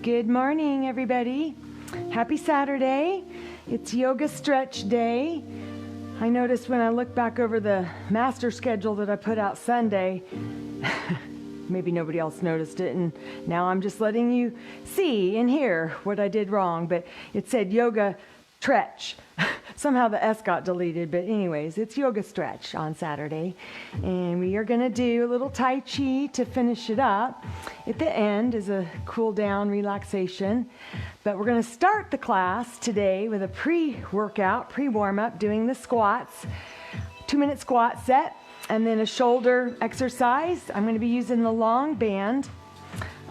Good morning, everybody. Happy Saturday. It's yoga stretch day. I noticed when I look back over the master schedule that I put out Sunday, maybe nobody else noticed it, and now I'm just letting you see and hear what I did wrong, but it said yoga stretch. Somehow the S got deleted, but anyways, it's yoga stretch on Saturday, and we are going to do a little Tai Chi to finish it up. At the end is a cool down relaxation, but we're going to start the class today with a pre-workout, pre-warm-up, doing the squats, 2-minute squat set, and then a shoulder exercise. I'm going to be using the long band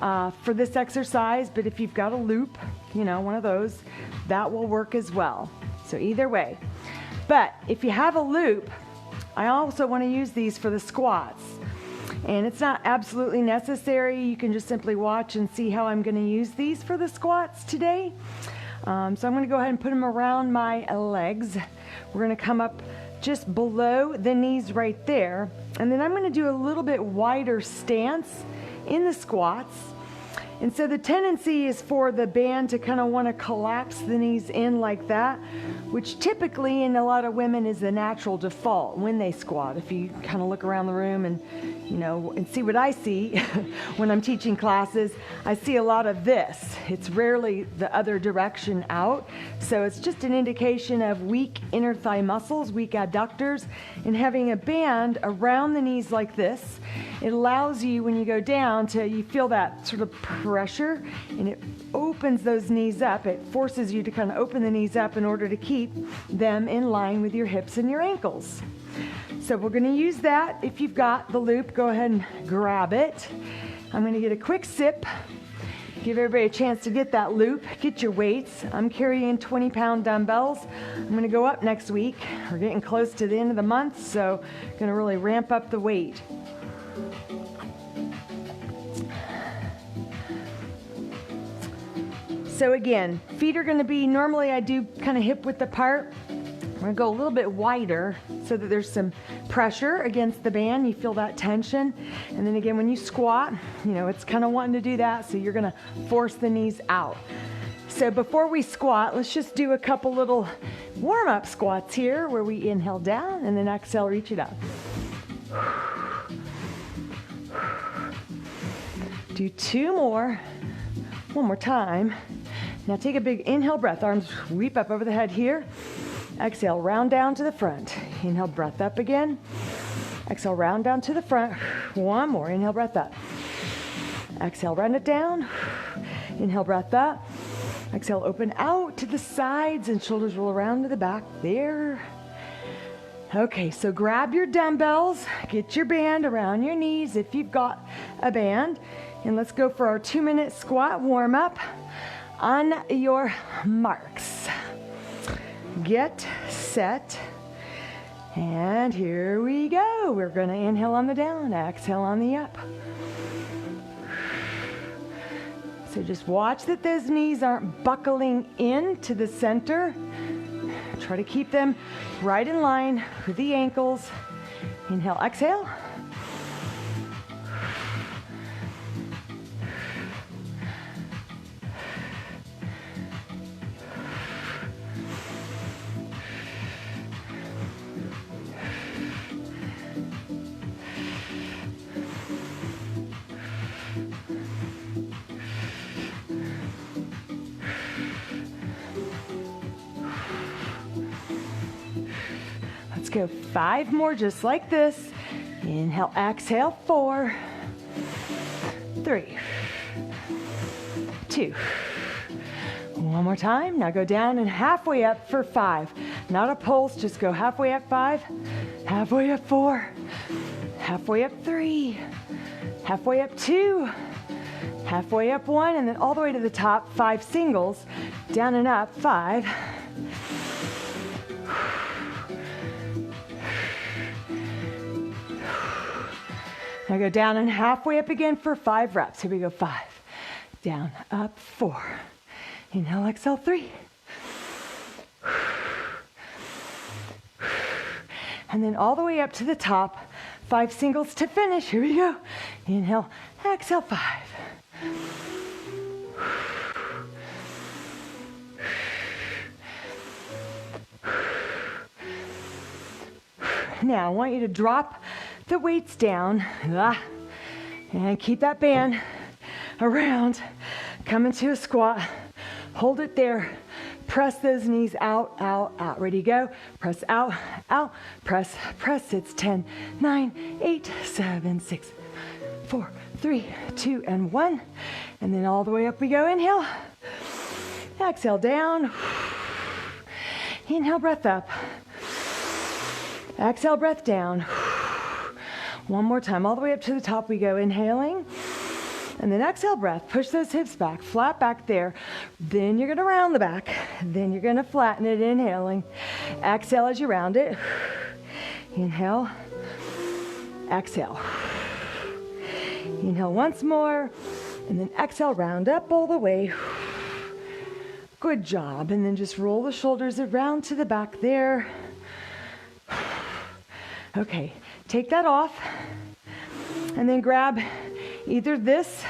for this exercise, but if you've got a loop, one of those, that will work as well. So either way. But if you have a loop, I also want to use these for the squats. And it's not absolutely necessary. You can just simply watch and see how I'm going to use these for the squats today. So I'm going to go ahead and put them around my legs. We're going to come up just below the knees right there. And then I'm going to do a little bit wider stance in the squats. And so the tendency is for the band to kind of want to collapse the knees in like that, which typically in a lot of women is the natural default when they squat. If you kind of look around the room and, and see what I see when I'm teaching classes, I see a lot of this. It's rarely the other direction out. So it's just an indication of weak inner thigh muscles, weak adductors, and having a band around the knees like this. It allows you, when you go down, you feel that sort of pressure, and it opens those knees up. It forces you to kind of open the knees up in order to keep them in line with your hips and your ankles. So we're going to use that. If you've got the loop, go ahead and grab it. I'm going to get a quick sip. Give everybody a chance to get that loop. Get your weights. I'm carrying 20-pound dumbbells. I'm going to go up next week. We're getting close to the end of the month, so I'm going to really ramp up the weight. So again, feet are going to be, normally I do kind of hip width apart. I'm going to go a little bit wider so that there's some pressure against the band. You feel that tension. And then again, when you squat, it's kind of wanting to do that. So you're going to force the knees out. So before we squat, let's just do a couple little warm-up squats here where we inhale down and then exhale, reach it up. Do 2 more. One more time. Now take a big inhale breath. Arms sweep up over the head here. Exhale, round down to the front. Inhale, breath up again. Exhale, round down to the front. One more. Inhale, breath up. Exhale, round it down. Inhale, breath up. Exhale, open out to the sides and shoulders roll around to the back. There. Okay, so grab your dumbbells. Get your band around your knees if you've got a band. And let's go for our 2-minute squat warm-up. On your marks. Get set. And here we go. We're going to inhale on the down, exhale on the up. So just watch that those knees aren't buckling into the center. Try to keep them right in line with the ankles. Inhale, exhale. Let's go 5 more just like this. Inhale, exhale, 4, 3, 2. One more time. Now go down and halfway up for 5. Not a pulse, just go halfway up 5, halfway up 4, halfway up 3, halfway up 2, halfway up 1, and then all the way to the top, 5 singles, down and up, 5. Now go down and halfway up again for 5 reps. Here we go, 5. Down, up, 4. Inhale, exhale, 3. And then all the way up to the top, 5 singles to finish. Here we go. Inhale, exhale, 5. Now, I want you to drop the weights down. And keep that band around. Come into a squat. Hold it there. Press those knees out, out, out. Ready to go? Press out, out. Press, press. It's 10, 9, 8, 7, 6, 4, 3, 2, and 1. And then all the way up we go. Inhale. Exhale down. Inhale, breath up. Exhale, breath down. One more time. All the way up to the top we go. Inhaling. And then exhale, breath. Push those hips back. Flat back there. Then you're going to round the back. Then you're going to flatten it. Inhaling. Exhale as you round it. Inhale. Exhale. Inhale once more. And then exhale, round up all the way. Good job. And then just roll the shoulders around to the back there. Okay, take that off. And then grab either this,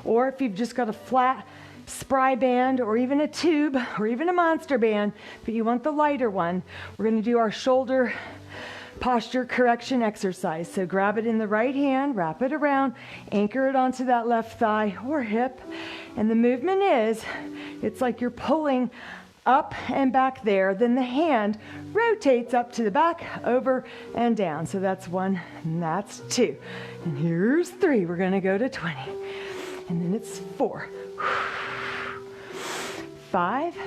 or if you've just got a flat spry band, or even a tube, or even a monster band, but you want the lighter one, we're going to do our shoulder posture correction exercise. So grab it in the right hand, wrap it around, anchor it onto that left thigh or hip. And the movement is, it's like you're pulling up and back there. Then the hand rotates up to the back, over and down. So that's 1, and that's 2. And here's 3. We're going to go to 20. And then it's 4, 5,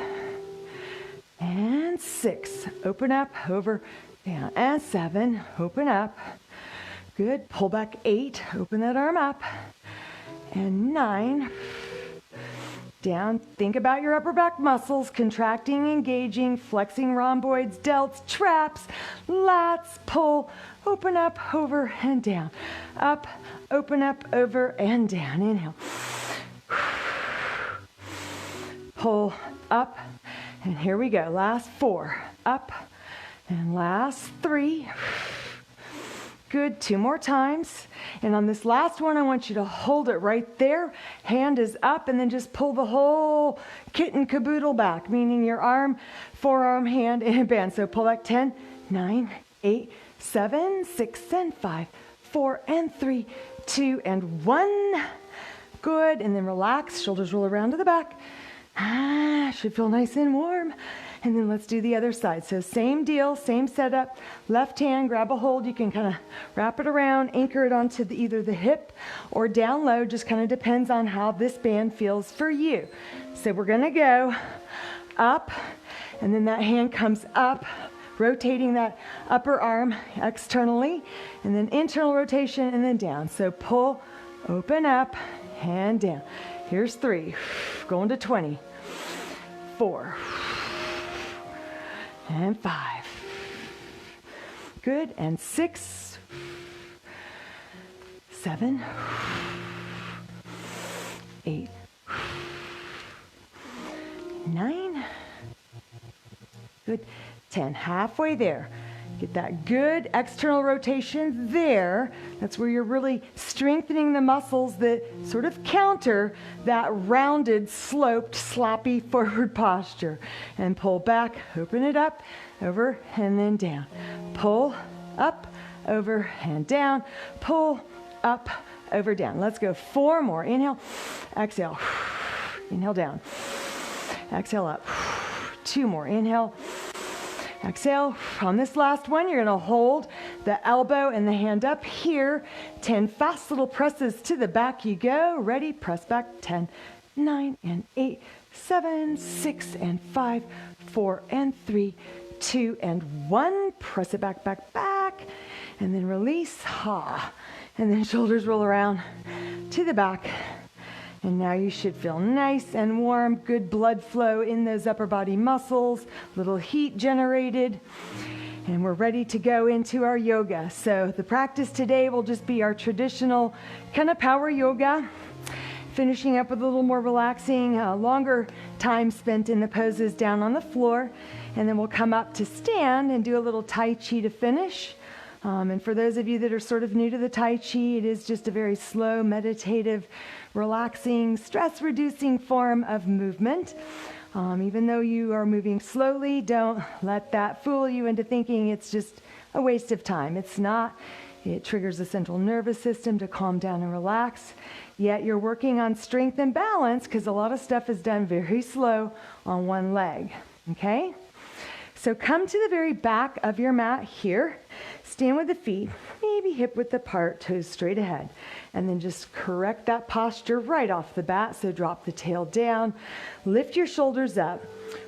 and 6. Open up, over, down, and 7. Open up. Good. Pull back 8. Open that arm up. And 9. Down. Think about your upper back muscles, contracting, engaging, flexing rhomboids, delts, traps, lats, pull, open up, over, and down. Up, open up, over, and down. Inhale. Pull, up, and here we go. Last 4. Up, and last 3. Good. 2 more times. And on this last one, I want you to hold it right there. Hand is up, and then just pull the whole kit and caboodle back, meaning your arm, forearm, hand in a band. So pull back 10, 9, 8, 7, 6, and 5, 4, and 3, 2, and 1. Good. And then relax. Shoulders roll around to the back. Should feel nice and warm. And then let's do the other side. So same deal, same setup. Left hand, grab a hold. You can kind of wrap it around, anchor it onto either the hip or down low. Just kind of depends on how this band feels for you. So we're going to go up, and then that hand comes up, rotating that upper arm externally, and then internal rotation, and then down. So pull, open up, and down. Here's 3, going to 20, 4, and 5. Good. And 6, 7, 8, 9. Good. 10. Halfway there. Get that good external rotation there. That's where you're really strengthening the muscles that sort of counter that rounded, sloped, sloppy forward posture. And pull back, open it up, over, and then down. Pull, up, over, and down. Pull, up, over, down. Let's go 4 more. Inhale, exhale. Inhale down. Exhale up. 2 more. Inhale. Exhale. On this last one, you're going to hold the elbow and the hand up here. 10 fast little presses to the back you go. Ready? Press back. 10, 9, and 8, 7, 6, and 5, 4, and 3, 2, and 1. Press it back, back, back. And then release. Ha. And then shoulders roll around to the back. And now you should feel nice and warm, good blood flow in those upper body muscles, little heat generated. And we're ready to go into our yoga. So the practice today will just be our traditional kind of power yoga, finishing up with a little more relaxing, longer time spent in the poses down on the floor. And then we'll come up to stand and do a little Tai Chi to finish. And for those of you that are sort of new to the Tai Chi, it is just a very slow, meditative, relaxing, stress-reducing form of movement. Even though you are moving slowly, don't let that fool you into thinking it's just a waste of time. It's not. It triggers the central nervous system to calm down and relax. Yet you're working on strength and balance because a lot of stuff is done very slow on one leg. Okay? So come to the very back of your mat here. Stand with the feet, maybe hip width apart, toes straight ahead. And then just correct that posture right off the bat. So drop the tail down, lift your shoulders up,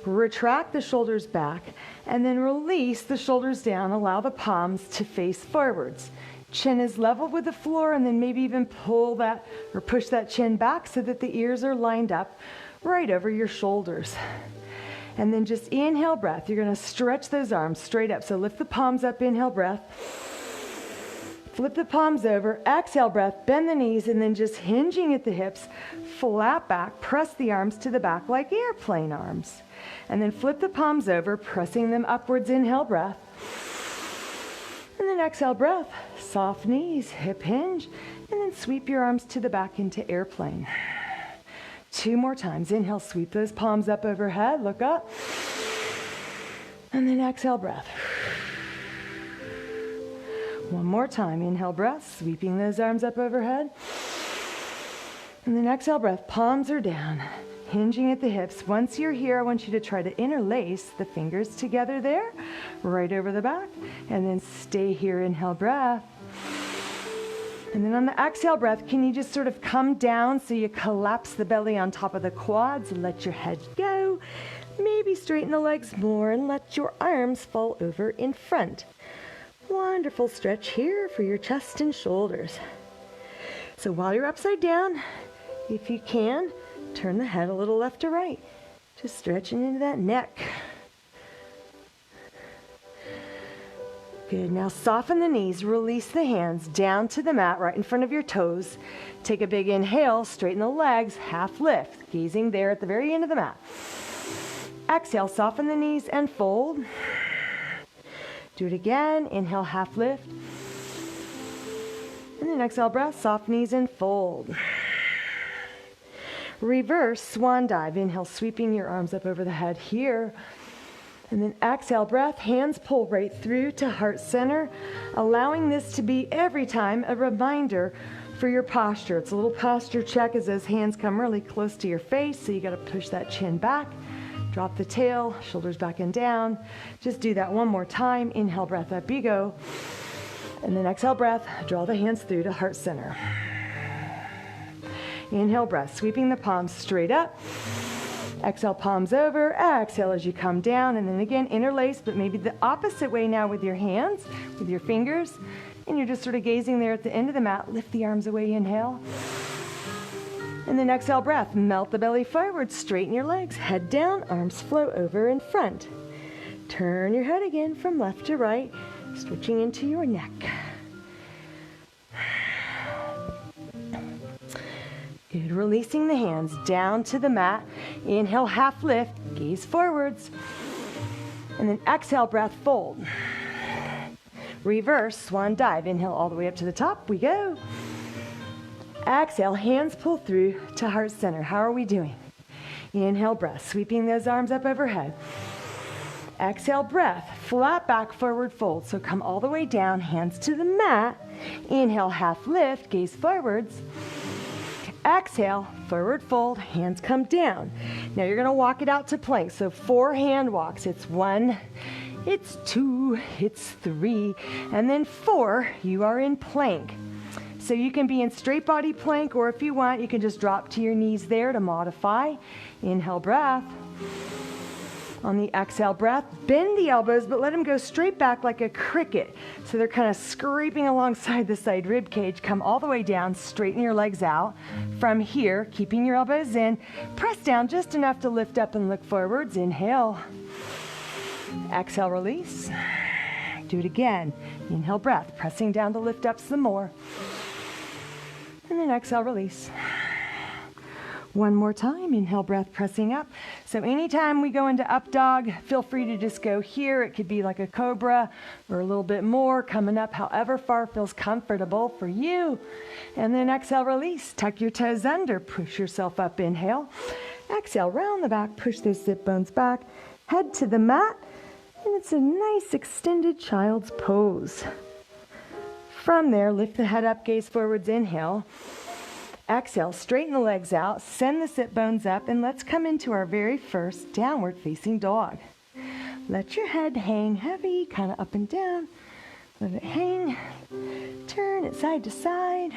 retract the shoulders back, and then release the shoulders down. Allow the palms to face forwards. Chin is level with the floor, and then maybe even pull that or push that chin back so that the ears are lined up right over your shoulders. And then just inhale breath. You're going to stretch those arms straight up. So lift the palms up, inhale breath. Flip the palms over, exhale breath, bend the knees, and then just hinging at the hips, flat back, press the arms to the back like airplane arms. And then flip the palms over, pressing them upwards, inhale breath. And then exhale breath, soft knees, hip hinge, and then sweep your arms to the back into airplane. 2 more times. Inhale, sweep those palms up overhead, look up. And then exhale breath. 1 more time. Inhale breath, sweeping those arms up overhead. And then exhale breath, palms are down, hinging at the hips. Once you're here, I want you to try to interlace the fingers together there, right over the back. And then stay here, inhale breath. And then on the exhale breath, can you just sort of come down so you collapse the belly on top of the quads and let your head go. Maybe straighten the legs more and let your arms fall over in front. Wonderful stretch here for your chest and shoulders. So while you're upside down, if you can, turn the head a little left to right. Just stretching into that neck. Good. Now soften the knees, release the hands down to the mat right in front of your toes. Take a big inhale, straighten the legs, half lift, gazing there at the very end of the mat. Exhale, soften the knees and fold. Do it again. Inhale, half lift. And then exhale breath, soft knees and fold. Reverse swan dive. Inhale, sweeping your arms up over the head here. And then exhale breath, hands pull right through to heart center, allowing this to be every time a reminder for your posture. It's a little posture check as those hands come really close to your face, so you got to push that chin back, drop the tail, shoulders back and down. Just do that 1 more time. Inhale breath, up you go. And then exhale breath, draw the hands through to heart center. Inhale breath, sweeping the palms straight up. Exhale, palms over. Exhale as you come down. And then again, interlace, but maybe the opposite way now with your hands, with your fingers. And you're just sort of gazing there at the end of the mat. Lift the arms away, inhale. And then exhale, breath. Melt the belly forward, straighten your legs. Head down, arms flow over in front. Turn your head again from left to right, stretching into your neck. Good. Releasing the hands down to the mat. Inhale, half lift, gaze forwards. And then exhale, breath, fold. Reverse swan dive. Inhale all the way up to the top. We go. Exhale, hands pull through to heart center. How are we doing? Inhale, breath, sweeping those arms up overhead. Exhale, breath, flat back, forward fold. So come all the way down, hands to the mat. Inhale, half lift, gaze forwards. Exhale, forward fold, hands come down. Now you're going to walk it out to plank. So 4 hand walks. It's 1, it's 2, it's 3, and then 4, you are in plank. So you can be in straight body plank, or if you want, you can just drop to your knees there to modify. Inhale, breath. On the exhale breath, bend the elbows, but let them go straight back like a cricket. So they're kind of scraping alongside the side rib cage. Come all the way down, straighten your legs out. From here, keeping your elbows in, press down just enough to lift up and look forwards. Inhale. Exhale, release. Do it again. Inhale, breath, pressing down to lift up some more. And then exhale, release. 1 more time. Inhale, breath, pressing up. So anytime we go into up dog, feel free to just go here. It could be like a cobra or a little bit more, coming up however far feels comfortable for you. And then exhale, release. Tuck your toes under. Push yourself up. Inhale. Exhale, round the back. Push those sit bones back. Head to the mat. And it's a nice extended child's pose. From there, lift the head up, gaze forwards, inhale. Exhale, straighten the legs out, send the sit bones up, and let's come into our very first downward facing dog. Let your head hang heavy, kind of up and down. Let it hang. Turn it side to side.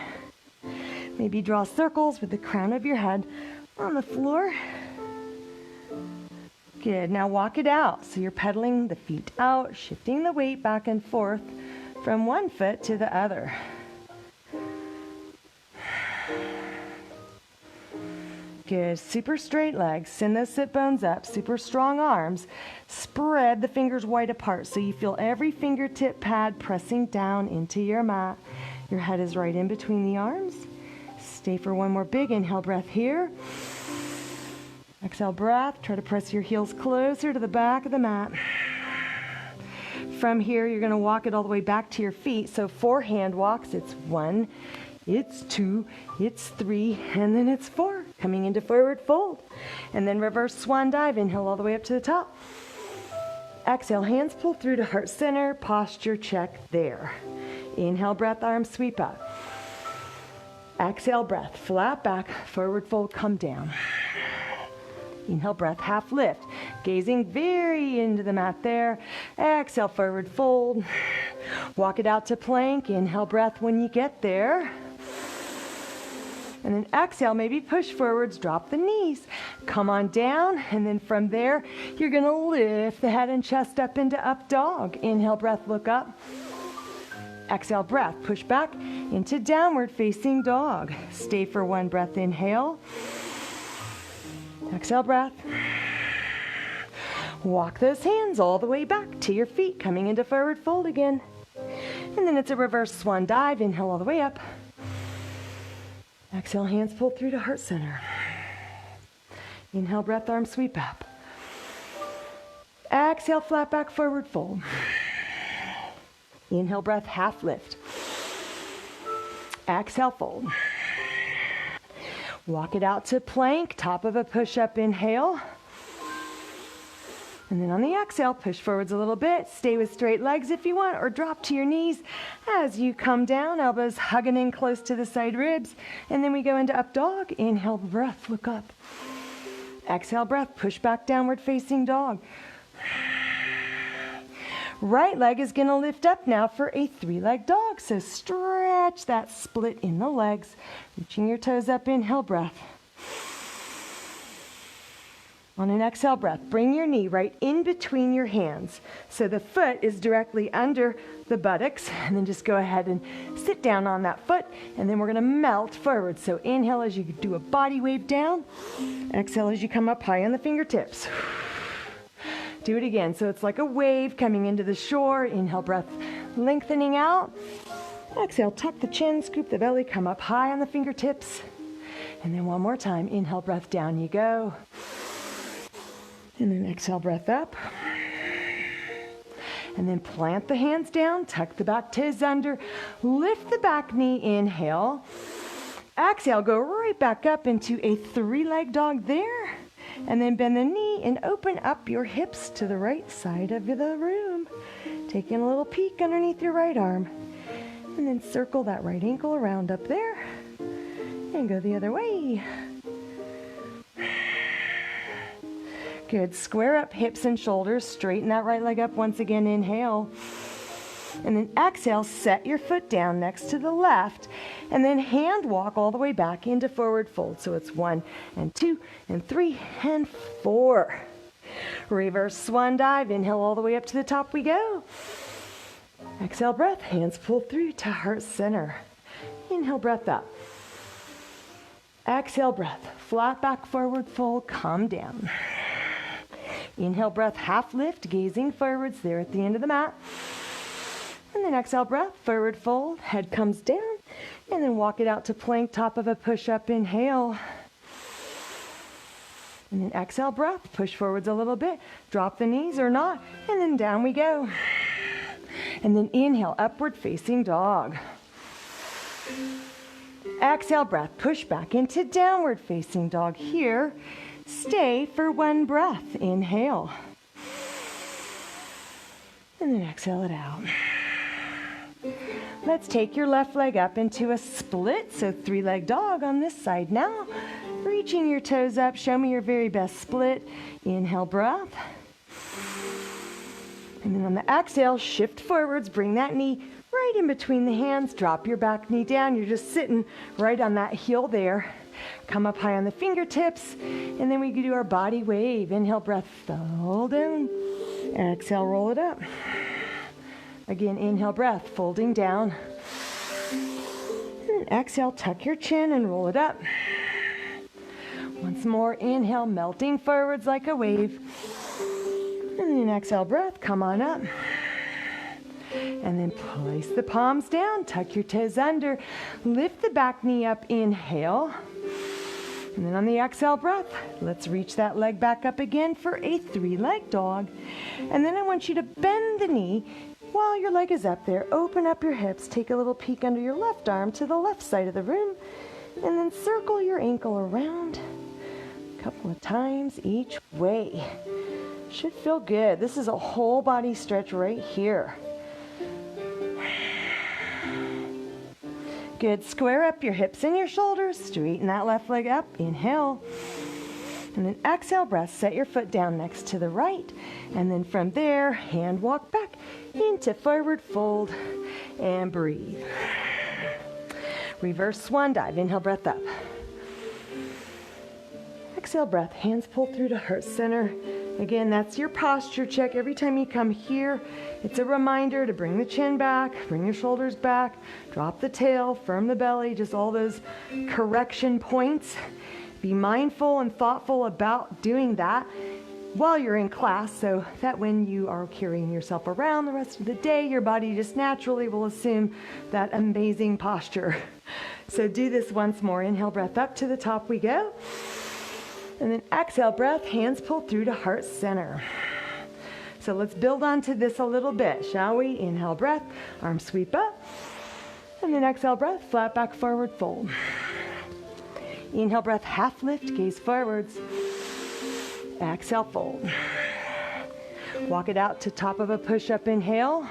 Maybe draw circles with the crown of your head on the floor. Good. Now walk it out. So you're pedaling the feet out, shifting the weight back and forth from one foot to the other. Good. Super straight legs. Send those sit bones up. Super strong arms. Spread the fingers wide apart so you feel every fingertip pad pressing down into your mat. Your head is right in between the arms. Stay for one more big inhale breath here. Exhale breath. Try to press your heels closer to the back of the mat. From here, you're going to walk it all the way back to your feet. So 4 hand walks. It's 1, it's 2, it's 3, and then it's 4. Coming into forward fold. And then reverse swan dive. Inhale all the way up to the top. Exhale, hands pull through to heart center. Posture check there. Inhale, breath, arms sweep up. Exhale, breath, flat back, forward fold, come down. Inhale, breath, half lift. Gazing very into the mat there. Exhale, forward fold. Walk it out to plank. Inhale, breath when you get there. And then exhale, maybe push forwards, drop the knees. Come on down, and then from there, you're going to lift the head and chest up into up dog. Inhale, breath, look up. Exhale, breath, push back into downward facing dog. Stay for one breath, inhale. Exhale, breath. Walk those hands all the way back to your feet, coming into forward fold again. And then it's a reverse swan dive. Inhale all the way up. Exhale, hands pull through to heart center. Inhale, breath, arms sweep up. Exhale, flat back, forward fold. Inhale, breath, half lift. Exhale, fold. Walk it out to plank, top of a push-up, inhale. And then on the exhale, push forwards a little bit. Stay with straight legs if you want, or drop to your knees as you come down, elbows hugging in close to the side ribs. And then we go into up dog. Inhale, breath, look up. Exhale, breath, push back, downward facing dog. Right leg is going to lift up now for a 3-leg dog. So stretch that split in the legs. Reaching your toes up, inhale, breath. On an exhale breath, bring your knee right in between your hands. So the foot is directly under the buttocks. And then just go ahead and sit down on that foot. And then we're going to melt forward. So inhale as you do a body wave down. Exhale as you come up high on the fingertips. Do it again. So it's like a wave coming into the shore. Inhale, breath, lengthening out. Exhale, tuck the chin, scoop the belly, come up high on the fingertips. And then one more time. Inhale, breath, down you go. And then exhale, breath up. And then plant the hands down, tuck the back toes under, lift the back knee, inhale. Exhale, go right back up into a 3-leg dog there. And then bend the knee and open up your hips to the right side of the room. Taking a little peek underneath your right arm. And then circle that right ankle around up there. And go the other way. Good. Square up hips and shoulders. Straighten that right leg up once again. Inhale. And then exhale, set your foot down next to the left. And then hand walk all the way back into forward fold. So it's 1 and 2 and 3 and 4. Reverse swan dive. Inhale all the way up to the top we go. Exhale, breath. Hands pull through to heart center. Inhale, breath up. Exhale, breath. Flat back, forward fold. Come down. Inhale, breath, half lift, gazing forwards there at the end of the mat. And then exhale, breath, forward fold, head comes down. And then walk it out to plank, top of a push-up, inhale. And then exhale, breath, push forwards a little bit, drop the knees or not, and then down we go. And then inhale, upward facing dog. Exhale, breath, push back into downward facing dog here. Stay for one breath. Inhale. And then exhale it out. Let's take your left leg up into a split, so three-leg dog on this side now. Reaching your toes up, show me your very best split. Inhale, breath. And then on the exhale, shift forwards, bring that knee right in between the hands, drop your back knee down. You're just sitting right on that heel there. Come up high on the fingertips, and then we can do our body wave. Inhale, breath, fold down. Exhale, roll it up. Again, inhale, breath, folding down. And exhale, tuck your chin and roll it up. Once more, inhale, melting forwards like a wave. And then exhale, breath, come on up. And then place the palms down, tuck your toes under, lift the back knee up, inhale. And then on the exhale breath, let's reach that leg back up again for a three-leg dog. And then I want you to bend the knee while your leg is up there. Open up your hips, take a little peek under your left arm to the left side of the room, and then circle your ankle around a couple of times each way. Should feel good. This is a whole body stretch right here. Good. Square up your hips and your shoulders. Straighten that left leg up. Inhale. And then exhale, breath. Set your foot down next to the right. And then from there, hand walk back into forward fold and breathe. Reverse swan dive. Inhale, breath up. Exhale, breath. Hands pull through to heart center. Again, that's your posture check. Every time you come here, it's a reminder to bring the chin back, bring your shoulders back, drop the tail, firm the belly, just all those correction points. Be mindful and thoughtful about doing that while you're in class, so that when you are carrying yourself around the rest of the day, your body just naturally will assume that amazing posture. So do this once more. Inhale, breath up to the top we go. And then exhale, breath, hands pull through to heart center. So let's build onto this a little bit, shall we? Inhale, breath, arms sweep up. And then exhale, breath, flat back, forward fold. Inhale, breath, half lift, gaze forwards. Exhale, fold. Walk it out to top of a push-up, inhale.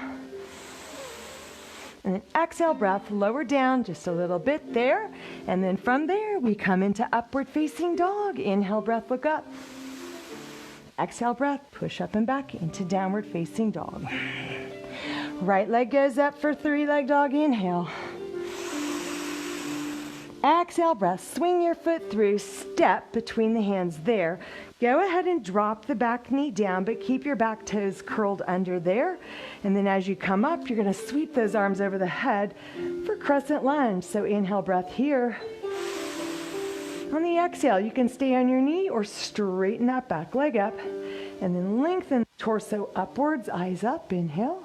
And then exhale, breath, lower down just a little bit there. And then from there, we come into upward facing dog. Inhale, breath, look up. Exhale, breath, push up and back into downward facing dog. Right leg goes up for three-leg dog. Inhale. Exhale, breath, swing your foot through, step between the hands there. Go ahead and drop the back knee down, but keep your back toes curled under there. And then as you come up, you're going to sweep those arms over the head for crescent lunge. So inhale, breath here. On the exhale, you can stay on your knee or straighten that back leg up. And then lengthen torso upwards, eyes up, inhale.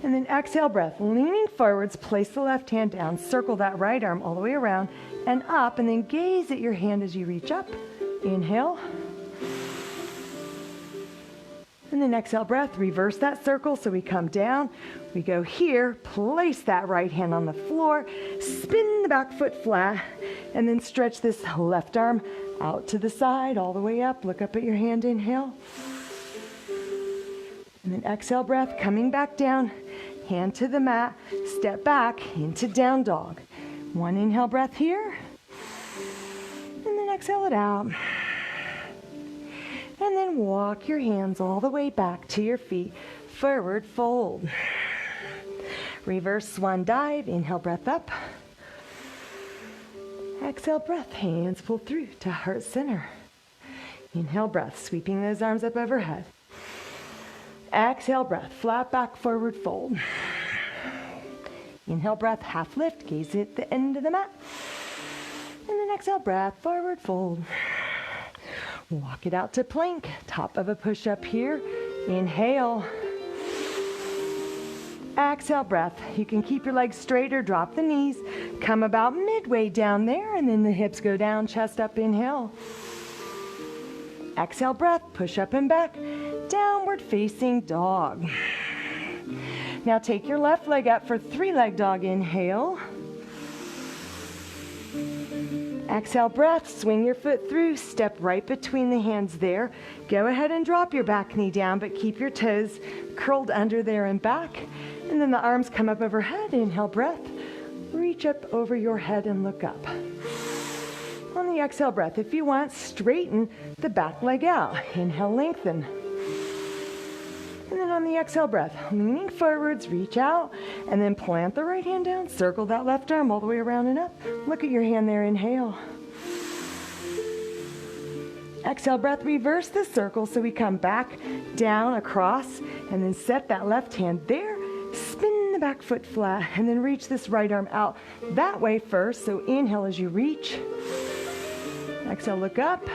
And then exhale, breath, leaning forwards, place the left hand down, circle that right arm all the way around and up, and then gaze at your hand as you reach up. Inhale. And then exhale, breath, reverse that circle so we come down. We go here, place that right hand on the floor, spin the back foot flat, and then stretch this left arm out to the side, all the way up. Look up at your hand, inhale. And then exhale, breath, coming back down, hand to the mat, step back into down dog. One inhale breath here, and then exhale it out. And then walk your hands all the way back to your feet, forward fold. Reverse swan dive, inhale, breath up. Exhale, breath, hands pull through to heart center. Inhale, breath, sweeping those arms up overhead. Exhale, breath, flat back, forward fold. Inhale, breath, half lift, gaze at the end of the mat. And then exhale, breath, forward fold. Walk it out to plank, top of a push-up here. Inhale. Exhale, breath. You can keep your legs straight or drop the knees. Come about midway down there, and then the hips go down, chest up, inhale. Exhale, breath, push up and back. Downward facing dog. Now take your left leg up for three-leg dog. Inhale. Exhale, breath, swing your foot through, step right between the hands there. Go ahead and drop your back knee down, but keep your toes curled under there and back. And then the arms come up overhead. Inhale, breath. Reach up over your head and look up. On the exhale breath, if you want, straighten the back leg out. Inhale, lengthen. And then on the exhale breath, leaning forwards, reach out, and then plant the right hand down, circle that left arm all the way around and up. Look at your hand there, inhale. Exhale breath, reverse the circle, so we come back, down, across, and then set that left hand there, spin the back foot flat, and then reach this right arm out that way first. So inhale as you reach. Exhale, look up.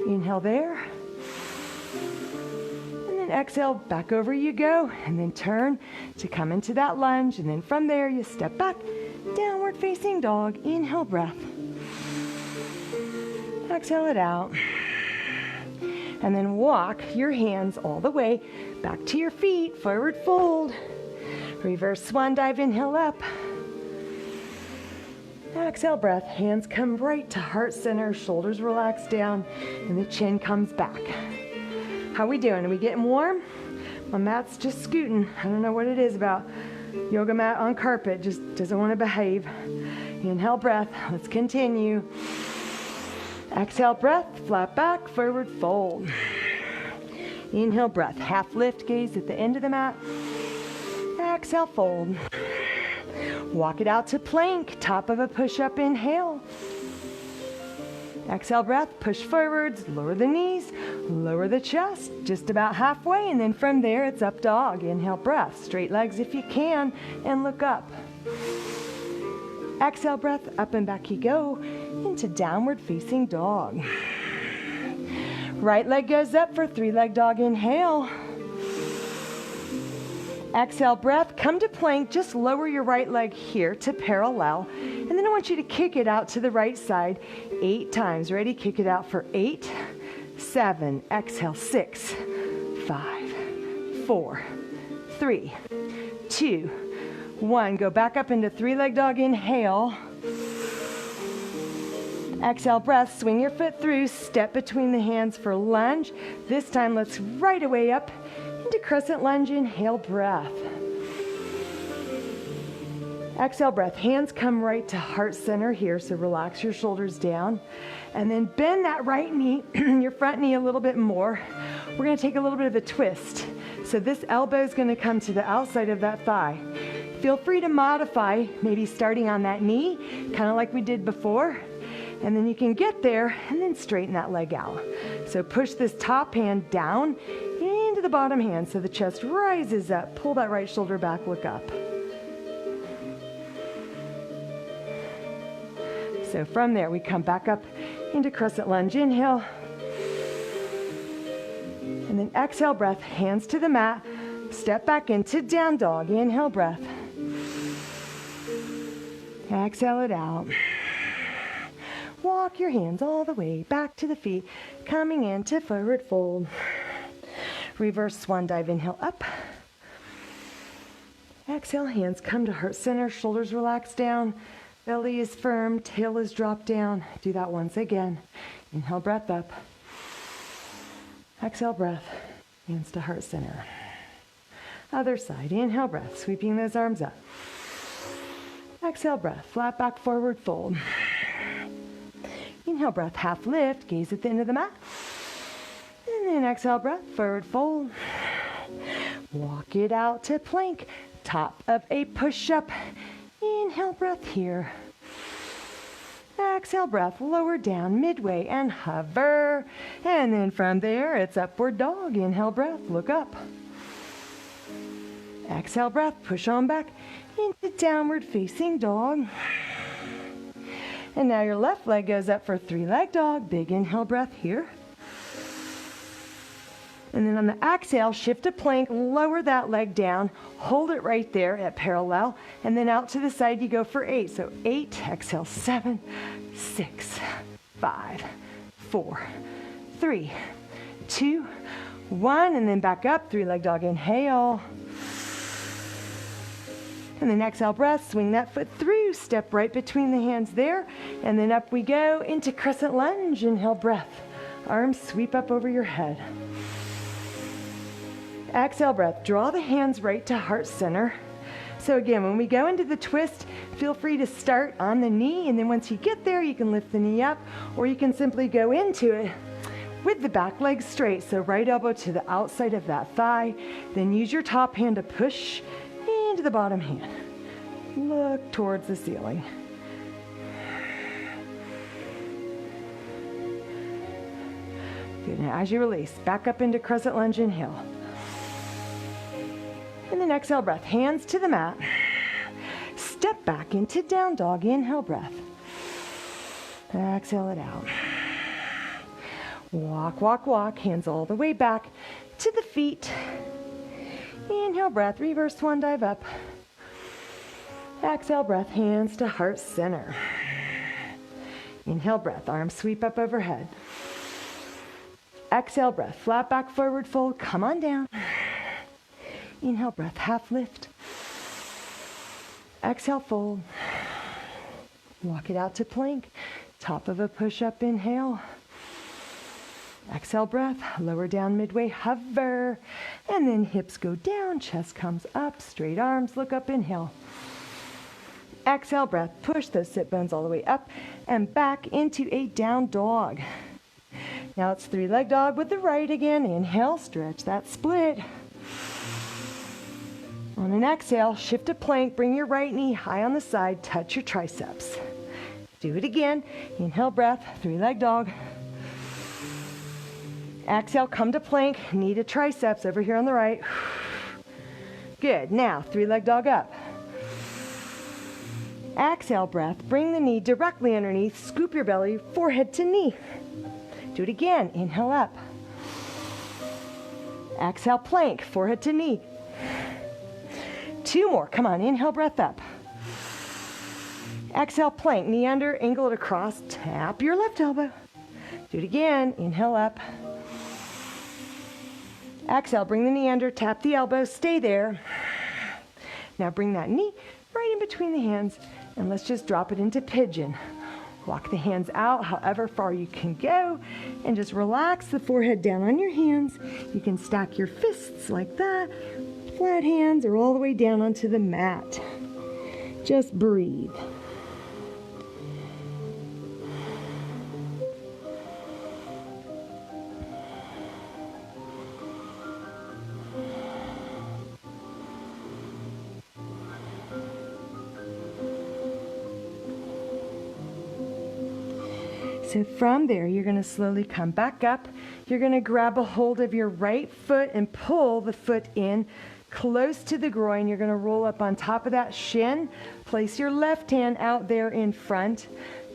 Inhale there. Exhale, back over you go, and then turn to come into that lunge, and then from there you step back, downward facing dog. Inhale, breath. Exhale it out. And then walk your hands all the way back to your feet, forward fold. Reverse swan dive, inhale up. Exhale, breath. Hands come right to heart center, shoulders relax down, and the chin comes back. How we doing? Are we getting warm? My mat's just scooting. I don't know what it is about yoga mat on carpet. Just doesn't want to behave. Inhale, breath. Let's continue. Exhale, breath. Flat back, forward fold. Inhale, breath. Half lift, gaze at the end of the mat. Exhale, fold. Walk it out to plank. Top of a push-up, inhale. Exhale, breath, push forwards, lower the knees, lower the chest, just about halfway, and then from there it's up dog. Inhale, breath, straight legs if you can, and look up. Exhale, breath, up and back you go into downward facing dog. Right leg goes up for three-leg dog, inhale. Exhale, breath, come to plank, just lower your right leg here to parallel, and then I want you to kick it out to the right side 8 times. Ready? Kick it out for 8, 7, exhale, 6, 5, 4, 3, 2, 1. Go back up into three-leg dog, inhale. Exhale, breath, swing your foot through, step between the hands for lunge. This time, let's right away up into crescent lunge, inhale, breath. Exhale, breath. Hands come right to heart center here, so relax your shoulders down. And then bend that right knee, your front knee a little bit more. We're going to take a little bit of a twist. So this elbow is going to come to the outside of that thigh. Feel free to modify, maybe starting on that knee, kind of like we did before. And then you can get there and then straighten that leg out. So push this top hand down into the bottom hand so the chest rises up. Pull that right shoulder back, look up. So from there, we come back up into crescent lunge, inhale. And then exhale, breath, hands to the mat. Step back into down dog, inhale, breath. Exhale it out. Walk your hands all the way back to the feet, coming into forward fold. Reverse swan dive, inhale up. Exhale, hands come to heart center, shoulders relax down. Belly is firm, tail is dropped down. Do that once again. Inhale, breath up. Exhale, breath. Hands to heart center. Other side. Inhale, breath. Sweeping those arms up. Exhale, breath. Flat back, forward fold. Inhale, breath. Half lift. Gaze at the end of the mat. And then exhale, breath. Forward fold. Walk it out to plank. Top of a push-up. Inhale, breath here. Exhale, breath, lower down, midway, and hover. And then from there, it's upward dog. Inhale, breath, look up. Exhale, breath, push on back into downward facing dog. And now your left leg goes up for three-leg dog. Big inhale, breath here. And then on the exhale, shift to plank, lower that leg down, hold it right there at parallel, and then out to the side you go for 8. So 8, exhale, 7, 6, 5, 4, 3, 2, 1, and then back up, three-leg dog, inhale. And then exhale breath, swing that foot through, step right between the hands there, and then up we go into crescent lunge. Inhale breath, arms sweep up over your head. Exhale breath, draw the hands right to heart center. So again, when we go into the twist, feel free to start on the knee, and then once you get there, you can lift the knee up, or you can simply go into it with the back leg straight. So right elbow to the outside of that thigh, then use your top hand to push into the bottom hand. Look towards the ceiling. Good, now as you release, back up into crescent lunge, inhale. And then exhale breath, hands to the mat. Step back into down dog, inhale breath. Exhale it out. Walk, walk, walk, hands all the way back to the feet. Inhale breath, reverse swan dive up. Exhale breath, hands to heart center. Inhale breath, arms sweep up overhead. Exhale breath, flat back forward fold, come on down. Inhale breath, half lift. Exhale fold. Walk it out to plank. Top of a push-up, inhale. Exhale breath, lower down midway, hover. And then hips go down, chest comes up, straight arms, look up, inhale. Exhale breath, push those sit bones all the way up and back into a down dog. Now it's three-leg dog with the right again. Inhale, stretch that split. On an exhale, shift to plank, bring your right knee high on the side, touch your triceps. Do it again. Inhale breath, three-leg dog. Exhale, come to plank, knee to triceps over here on the right. Good, now three-leg dog up. Exhale breath, bring the knee directly underneath, scoop your belly, forehead to knee. Do it again, inhale up. Exhale plank, forehead to knee. Two more, come on, inhale breath up. Exhale plank, knee under, angle it across, tap your left elbow. Do it again, inhale up. Exhale, bring the knee under, tap the elbow, stay there. Now bring that knee right in between the hands and let's just drop it into pigeon. Walk the hands out however far you can go and just relax the forehead down on your hands. You can stack your fists like that, flat hands, or all the way down onto the mat. Just breathe. So from there, you're going to slowly come back up. You're going to grab a hold of your right foot and pull the foot in close to the groin. You're going to roll up on top of that shin. Place your left hand out there in front.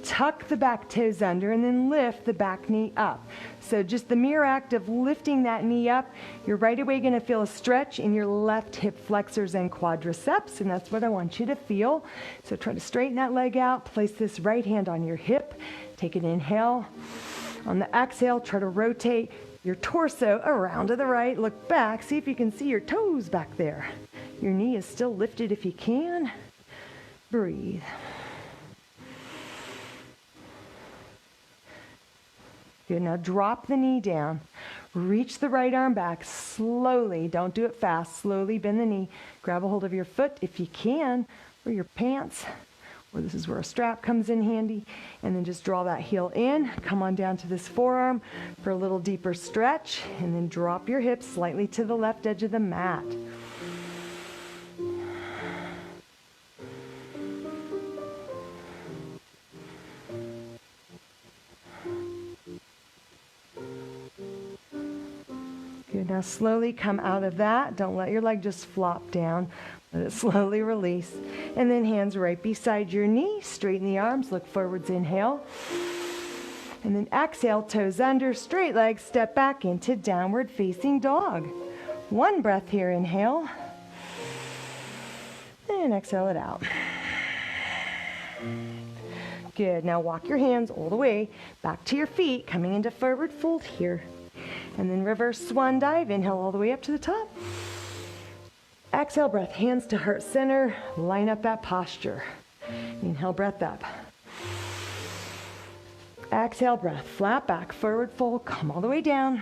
Tuck the back toes under and then lift the back knee up. So just the mere act of lifting that knee up, you're right away going to feel a stretch in your left hip flexors and quadriceps, and that's what I want you to feel. So try to straighten that leg out. Place this right hand on your hip. Take an inhale. On the exhale, try to rotate your torso around to the right. Look back. See if you can see your toes back there. Your knee is still lifted if you can. Breathe. Good, now drop the knee down. Reach the right arm back slowly. Don't do it fast. Slowly bend the knee. Grab a hold of your foot if you can, or your pants, or this is where a strap comes in handy. And then just draw that heel in. Come on down to this forearm for a little deeper stretch. And then drop your hips slightly to the left edge of the mat. Good, now slowly come out of that. Don't let your leg just flop down. Let it slowly release. And then hands right beside your knee. Straighten the arms, look forwards, inhale. And then exhale, toes under, straight legs, step back into downward facing dog. One breath here, inhale. And exhale it out. Good, now walk your hands all the way back to your feet, coming into forward fold here. And then reverse swan dive, inhale all the way up to the top. Exhale, breath, hands to heart center. Line up that posture. Inhale, breath up. Exhale, breath, flat back, forward fold, come all the way down.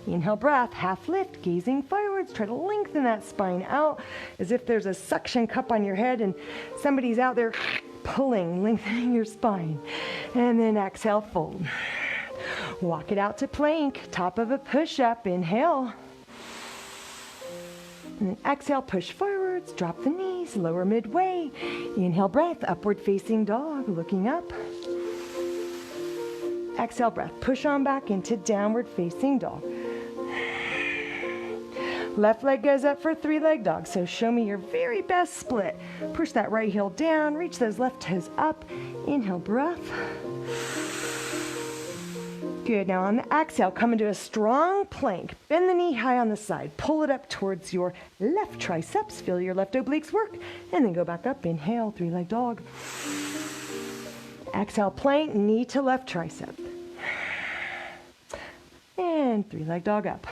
Inhale, breath, half lift, gazing forwards. Try to lengthen that spine out as if there's a suction cup on your head and somebody's out there pulling, lengthening your spine. And then exhale, fold. Walk it out to plank, top of a push-up. Inhale. And then exhale, push forwards, drop the knees, lower midway. Inhale, breath, upward facing dog, looking up. Exhale, breath, push on back into downward facing dog. Left leg goes up for three-leg dog, so show me your very best split. Push that right heel down, reach those left toes up. Inhale, breath. Good, now on the exhale, come into a strong plank. Bend the knee high on the side. Pull it up towards your left triceps. Feel your left obliques work. And then go back up. Inhale, three-leg dog. Exhale, plank, knee to left tricep. And three-leg dog up.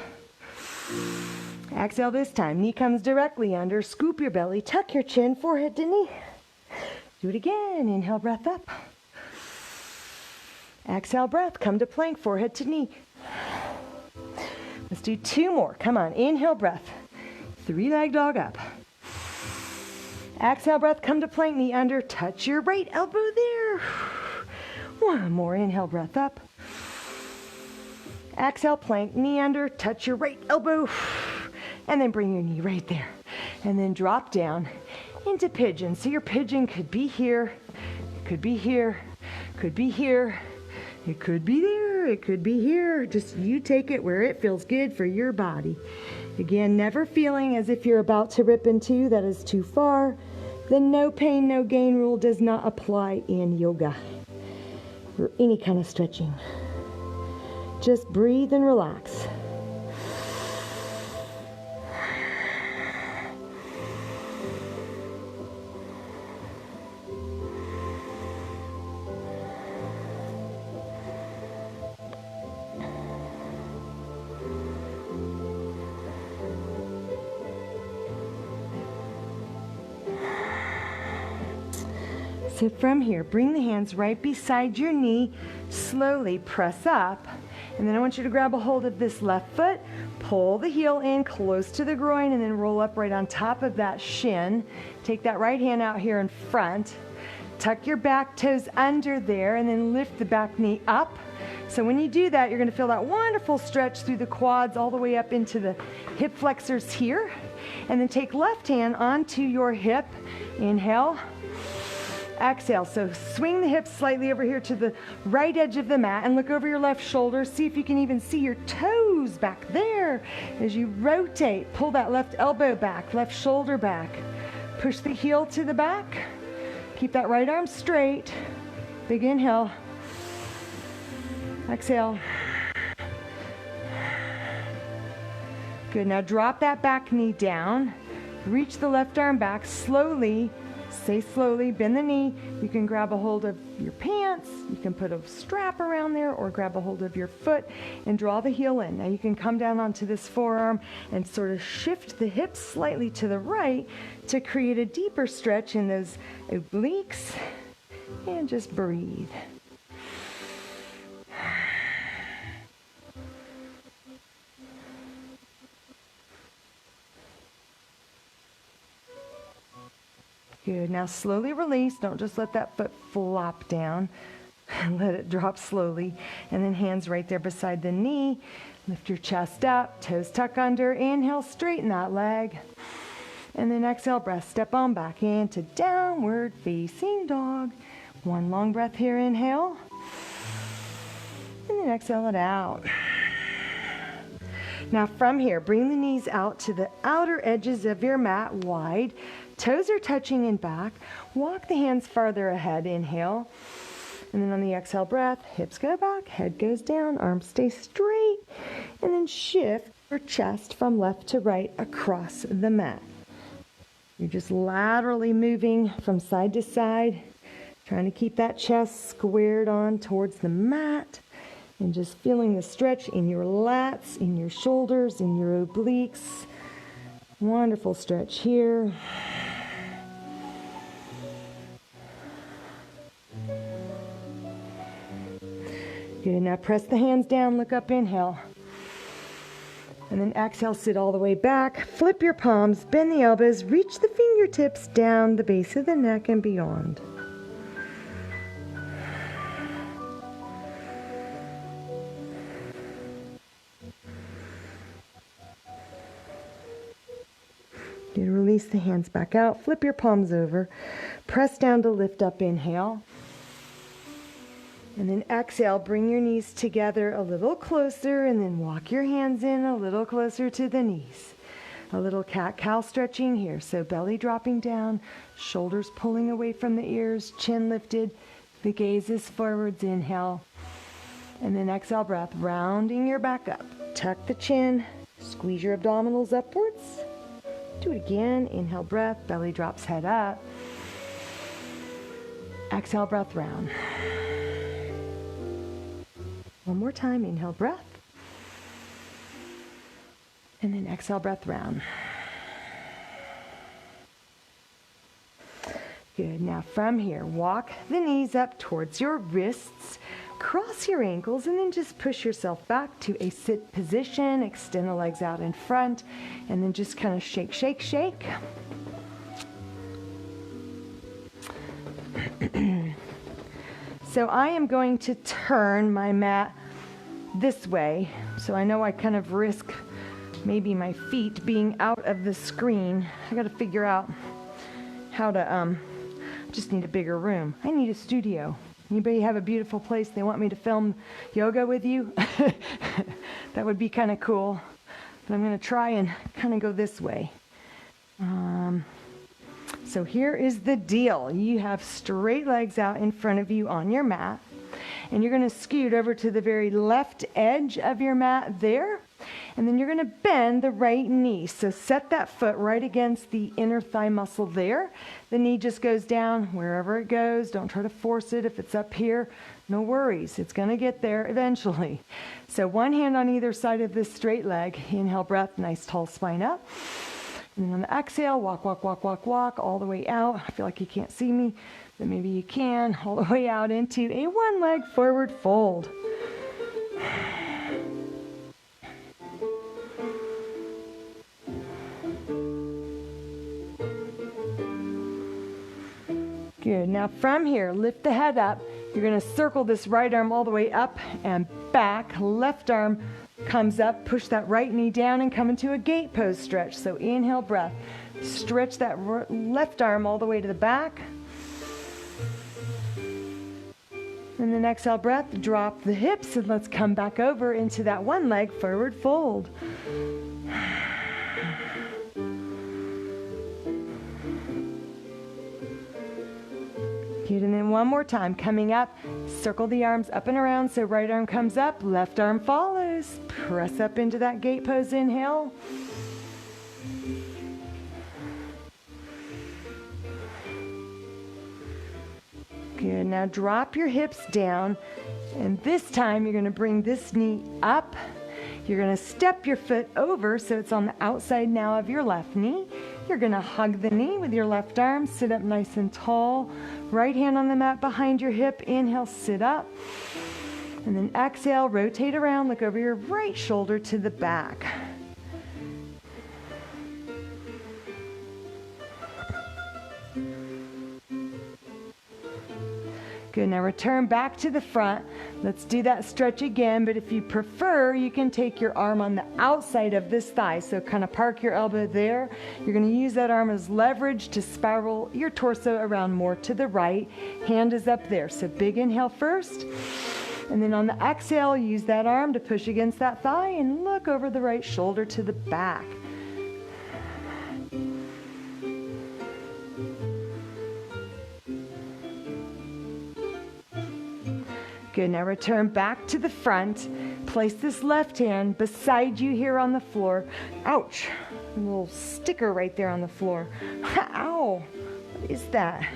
Exhale this time. Knee comes directly under. Scoop your belly. Tuck your chin, forehead to knee. Do it again. Inhale, breath up. Exhale, breath, come to plank, forehead to knee. Let's do two more. Come on, inhale, breath. Three-leg dog up. Exhale, breath, come to plank, knee under. Touch your right elbow there. One more, inhale, breath up. Exhale, plank, knee under. Touch your right elbow. And then bring your knee right there. And then drop down into pigeon. So your pigeon could be here, could be here, could be here. It could be there, it could be here. Just you take it where it feels good for your body. Again, never feeling as if you're about to rip in two, that is too far. The no pain, no gain rule does not apply in yoga or any kind of stretching. Just breathe and relax. So from here, bring the hands right beside your knee, slowly press up, and then I want you to grab a hold of this left foot, pull the heel in close to the groin, and then roll up right on top of that shin. Take that right hand out here in front, tuck your back toes under there, and then lift the back knee up. So when you do that, you're going to feel that wonderful stretch through the quads all the way up into the hip flexors here. And then take left hand onto your hip. Inhale. Exhale, so swing the hips slightly over here to the right edge of the mat and look over your left shoulder. See if you can even see your toes back there. As you rotate, pull that left elbow back, left shoulder back. Push the heel to the back. Keep that right arm straight. Big inhale. Exhale. Good, now drop that back knee down. Reach the left arm back slowly. Stay slowly, bend the knee. You can grab a hold of your pants. You can put a strap around there or grab a hold of your foot and draw the heel in. Now you can come down onto this forearm and sort of shift the hips slightly to the right to create a deeper stretch in those obliques. And just breathe. Good, now slowly release. Don't just let that foot flop down. Let it drop slowly. And then hands right there beside the knee. Lift your chest up, toes tuck under. Inhale, straighten that leg. And then exhale, breath, step on back into downward facing dog. One long breath here, inhale. And then exhale it out. Now from here, bring the knees out to the outer edges of your mat wide. Toes are touching in back. Walk the hands farther ahead. Inhale. And then on the exhale breath, hips go back, head goes down, arms stay straight. And then shift your chest from left to right across the mat. You're just laterally moving from side to side, trying to keep that chest squared on towards the mat. And just feeling the stretch in your lats, in your shoulders, in your obliques. Wonderful stretch here. Good, now press the hands down, look up, inhale. And then exhale, sit all the way back, flip your palms, bend the elbows, reach the fingertips down the base of the neck and beyond. Good, release the hands back out, flip your palms over, press down to lift up, inhale. And then exhale, bring your knees together a little closer and then walk your hands in a little closer to the knees. A little cat-cow stretching here. So belly dropping down, shoulders pulling away from the ears, chin lifted, the gaze is forwards, inhale. And then exhale, breath, rounding your back up. Tuck the chin, squeeze your abdominals upwards. Do it again, inhale, breath, belly drops, head up. Exhale, breath, round. One more time, inhale, breath. And then exhale, breath, round. Good, now from here, walk the knees up towards your wrists, cross your ankles, and then just push yourself back to a sit position, extend the legs out in front, and then just kind of shake, shake, shake. So I am going to turn my mat this way. So I know I kind of risk maybe my feet being out of the screen. I got to figure out how to, just need a bigger room. I need a studio. Anybody have a beautiful place they want me to film yoga with you? That would be kind of cool. But I'm going to try and kind of go this way. So here is the deal. You have straight legs out in front of you on your mat, and you're going to scoot over to the very left edge of your mat there, and then you're going to bend the right knee. So set that foot right against the inner thigh muscle there. The knee just goes down wherever it goes. Don't try to force it. If it's up here, no worries. It's going to get there eventually. So one hand on either side of this straight leg. Inhale, breath, nice tall spine up. And then on the exhale, walk, walk, walk, walk, walk, all the way out. I feel like you can't see me, but maybe you can. All the way out into a one leg forward fold. Good. Now from here, lift the head up. You're going to circle this right arm all the way up and back. Left arm comes up, push that right knee down and come into a gate pose stretch. So inhale, breath. Stretch that left arm all the way to the back. And then exhale, breath. Drop the hips and let's come back over into that one leg forward fold. Good, and then one more time, coming up, circle the arms up and around, so right arm comes up, left arm follows. Press up into that gate pose, inhale. Good, now drop your hips down, and this time you're going to bring this knee up. You're going to step your foot over, so it's on the outside now of your left knee. You're going to hug the knee with your left arm, sit up nice and tall. Right hand on the mat behind your hip. Inhale, sit up. And then exhale, rotate around, look over your right shoulder to the back. Good, now return back to the front. Let's do that stretch again, but if you prefer, you can take your arm on the outside of this thigh. So kind of park your elbow there. You're going to use that arm as leverage to spiral your torso around more to the right. Hand is up there. So big inhale first. And then on the exhale, use that arm to push against that thigh and look over the right shoulder to the back. Good, now return back to the front. Place this left hand beside you here on the floor. Ouch, a little sticker right there on the floor. Ow, what is that?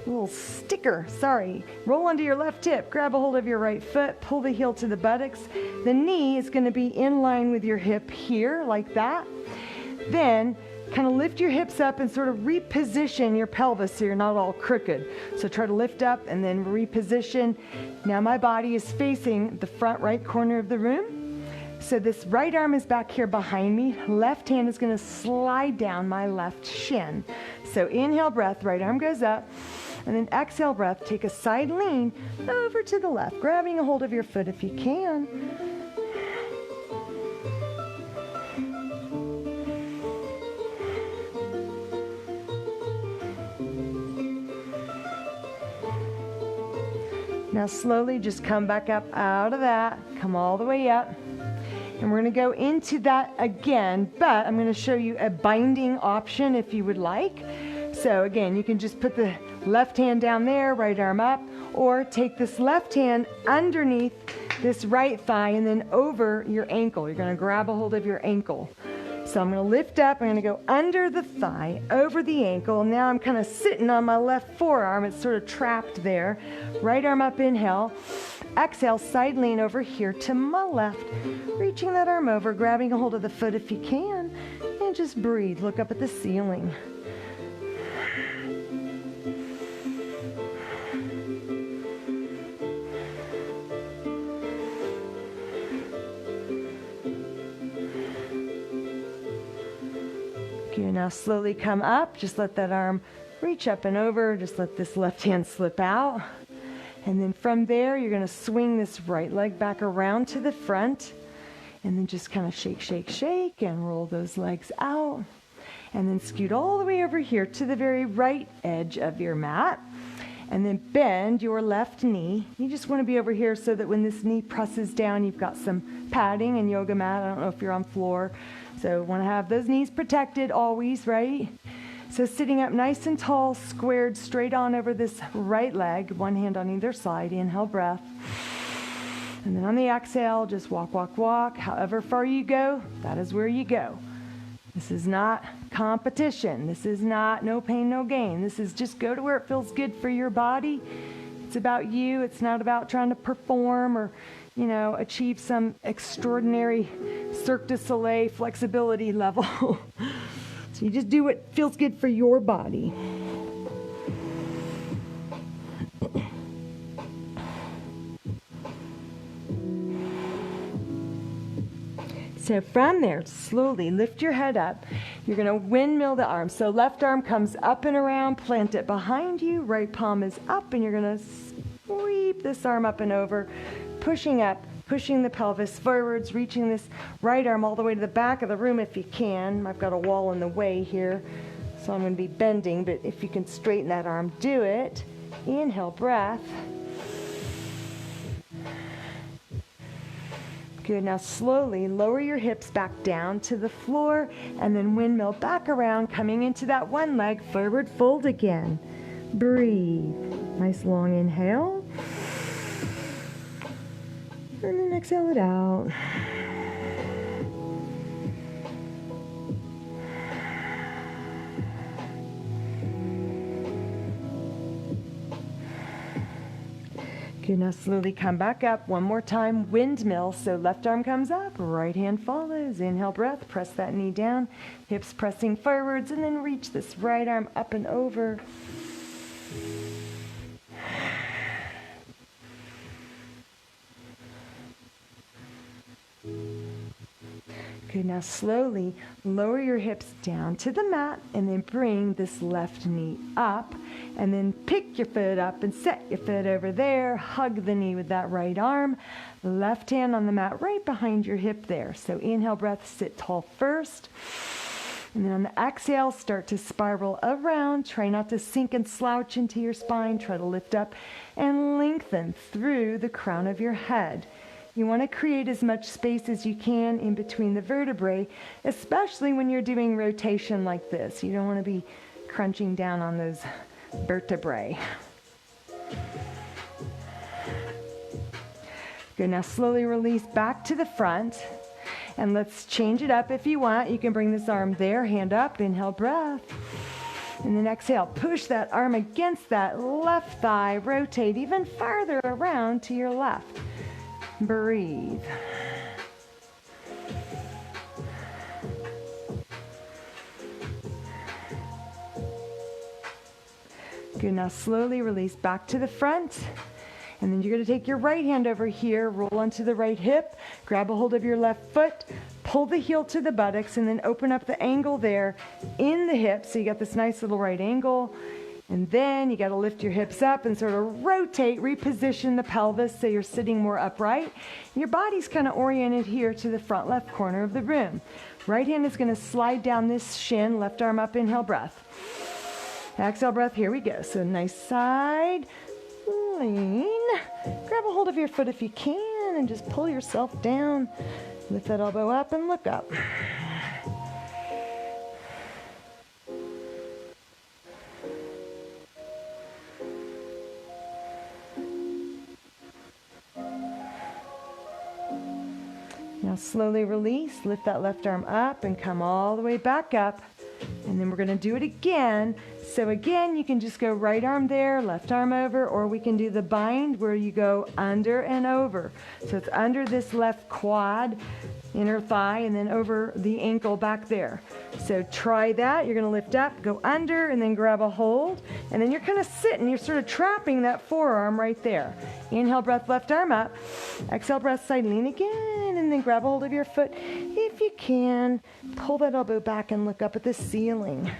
A little sticker, sorry. Roll onto your left hip, grab a hold of your right foot, pull the heel to the buttocks. The knee is gonna be in line with your hip here, like that. Then kind of lift your hips up and sort of reposition your pelvis so you're not all crooked. So try to lift up and then reposition. Now my body is facing the front right corner of the room. So this right arm is back here behind me. Left hand is going to slide down my left shin. So inhale breath, right arm goes up. And then exhale breath, take a side lean over to the left, grabbing a hold of your foot if you can. Now slowly just come back up out of that, come all the way up. And we're going to go into that again, but I'm going to show you a binding option if you would like. So again, you can just put the left hand down there, right arm up, or take this left hand underneath this right thigh and then over your ankle. You're going to grab a hold of your ankle. So I'm going to lift up, I'm going to go under the thigh, over the ankle. Now I'm kind of sitting on my left forearm. It's sort of trapped there. Right arm up, inhale. Exhale, side lean over here to my left. Reaching that arm over, grabbing a hold of the foot if you can. And just breathe. Look up at the ceiling. Okay, now slowly come up. Just let that arm reach up and over. Just let this left hand slip out. And then from there, you're going to swing this right leg back around to the front. And then just kind of shake, shake, shake, and roll those legs out. And then scoot all the way over here to the very right edge of your mat. And then bend your left knee. You just want to be over here so that when this knee presses down, you've got some padding and yoga mat. I don't know if you're on floor. So want to have those knees protected always, right? So sitting up nice and tall, squared straight on over this right leg, one hand on either side. Inhale, breath. And then on the exhale, just walk, walk, walk. However far you go, that is where you go. This is not competition. This is not no pain, no gain. This is just go to where it feels good for your body. It's about you. It's not about trying to perform or, achieve some extraordinary Cirque du Soleil flexibility level. So you just do what feels good for your body. So from there, slowly lift your head up. You're going to windmill the arm. So left arm comes up and around, plant it behind you. Right palm is up, and you're going to sweep this arm up and over, pushing up, pushing the pelvis forwards, reaching this right arm all the way to the back of the room if you can. I've got a wall in the way here, so I'm going to be bending, but if you can straighten that arm, do it. Inhale, breath. Good. Now slowly lower your hips back down to the floor and then windmill back around, coming into that one leg, forward fold again. Breathe. Nice long inhale. And then exhale it out. Good, now slowly come back up. One more time, windmill. So left arm comes up, right hand follows. Inhale, breath, press that knee down, hips pressing forwards, and then reach this right arm up and over. Good, now slowly lower your hips down to the mat and then bring this left knee up and then pick your foot up and set your foot over there. Hug the knee with that right arm. Left hand on the mat right behind your hip there. So inhale, breath, sit tall first. And then on the exhale, start to spiral around. Try not to sink and slouch into your spine. Try to lift up and lengthen through the crown of your head. You want to create as much space as you can in between the vertebrae, especially when you're doing rotation like this. You don't want to be crunching down on those vertebrae. Good, now slowly release back to the front. And let's change it up if you want. You can bring this arm there, hand up, inhale, breath. And then exhale, push that arm against that left thigh, rotate even farther around to your left. Breathe. Good, now slowly release back to the front. And then you're going to take your right hand over here, roll onto the right hip, grab a hold of your left foot, pull the heel to the buttocks, and then open up the angle there in the hip. So you got this nice little right angle. And then you got to lift your hips up and sort of rotate, reposition the pelvis so you're sitting more upright. And your body's kind of oriented here to the front left corner of the room. Right hand is going to slide down this shin, left arm up, inhale breath. Exhale breath, here we go. So nice side, lean. Grab a hold of your foot if you can and just pull yourself down. Lift that elbow up and look up. Now slowly release, lift that left arm up and come all the way back up. And then we're going to do it again. So again, you can just go right arm there, left arm over, or we can do the bind where you go under and over. So it's under this left quad, inner thigh, and then over the ankle back there. So try that. You're going to lift up, go under, and then grab a hold. And then you're kind of sitting, you're sort of trapping that forearm right there. Inhale, breath, left arm up. Exhale, breath, side lean again, and then grab a hold of your foot. If you can, pull that elbow back and look up at the ceiling.